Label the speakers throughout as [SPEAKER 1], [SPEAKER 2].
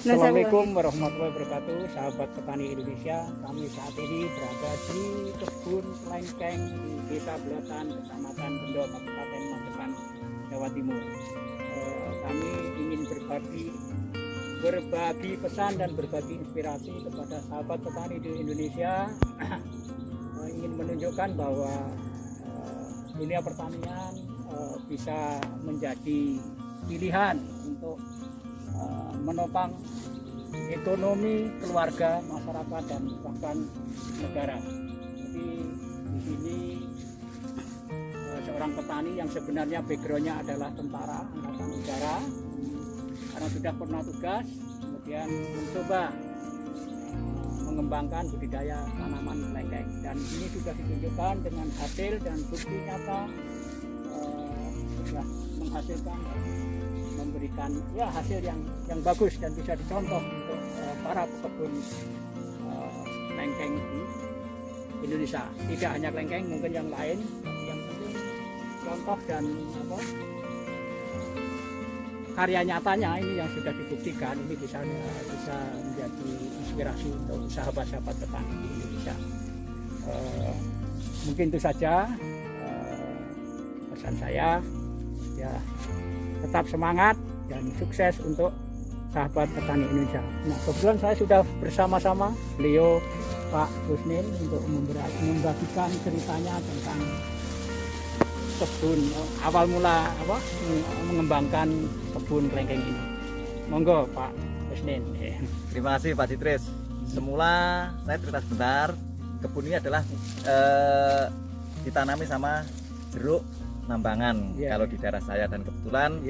[SPEAKER 1] Assalamualaikum warahmatullahi wabarakatuh, sahabat petani Indonesia. Kami saat ini berada di kebun lengkeng di Desa Belotan, Kecamatan Bendo, Kabupaten Magetan, Jawa Timur. Kami ingin berbagi pesan dan berbagi inspirasi kepada sahabat petani di Indonesia. Ingin menunjukkan bahwa dunia pertanian bisa menjadi pilihan untuk menopang ekonomi keluarga, masyarakat, dan bahkan negara. Jadi di sini seorang petani yang sebenarnya backgroundnya adalah tentara angkatan udara, karena sudah pernah tugas, kemudian mencoba mengembangkan budidaya tanaman lengkeng, dan ini sudah ditunjukkan dengan hasil dan bukti nyata sudah menghasilkan, memberikan hasil yang bagus dan bisa dicontoh untuk para pekebun lengkeng di Indonesia. Tidak hanya lengkeng, mungkin yang lain, yang penting contoh dan karya nyatanya ini yang sudah dibuktikan, ini bisa menjadi inspirasi untuk sahabat-sahabat petani di Indonesia. Mungkin itu saja pesan saya, ya, tetap semangat dan sukses untuk sahabat petani Indonesia. Nah, kebetulan saya sudah bersama-sama beliau Pak Husnin untuk membagikan ceritanya tentang kebun awal mula mengembangkan kebun lengkeng ini. Monggo Pak Husnin.
[SPEAKER 2] Terima kasih Pak Citris. Semula saya cerita sebentar, kebun ini adalah ditanami sama jeruk nambangan kalau di daerah saya, dan kebetulan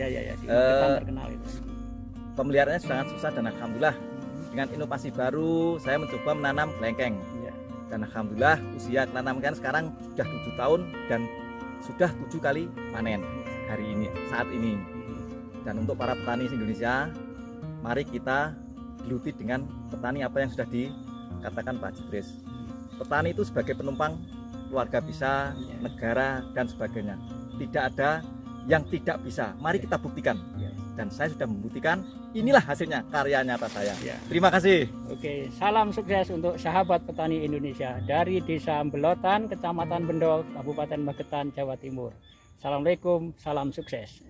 [SPEAKER 1] terkenal itu.
[SPEAKER 2] Pemeliharaannya sangat susah, dan alhamdulillah dengan inovasi baru saya mencoba menanam lengkeng, dan alhamdulillah usia penanaman sekarang sudah 7 tahun dan sudah 7 kali panen hari ini, saat ini. Dan untuk para petani Indonesia, mari kita geluti dengan petani apa yang sudah dikatakan Pak Citris. Petani itu sebagai penumpang keluarga bisa, negara, dan sebagainya. Tidak ada yang tidak bisa. Mari kita buktikan. Dan saya sudah membuktikan. Inilah hasilnya, karya nyata saya. Terima kasih.
[SPEAKER 1] Oke, salam sukses untuk sahabat petani Indonesia dari Desa Belotan, Kecamatan Bendo, Kabupaten Magetan, Jawa Timur. Assalamualaikum, salam sukses.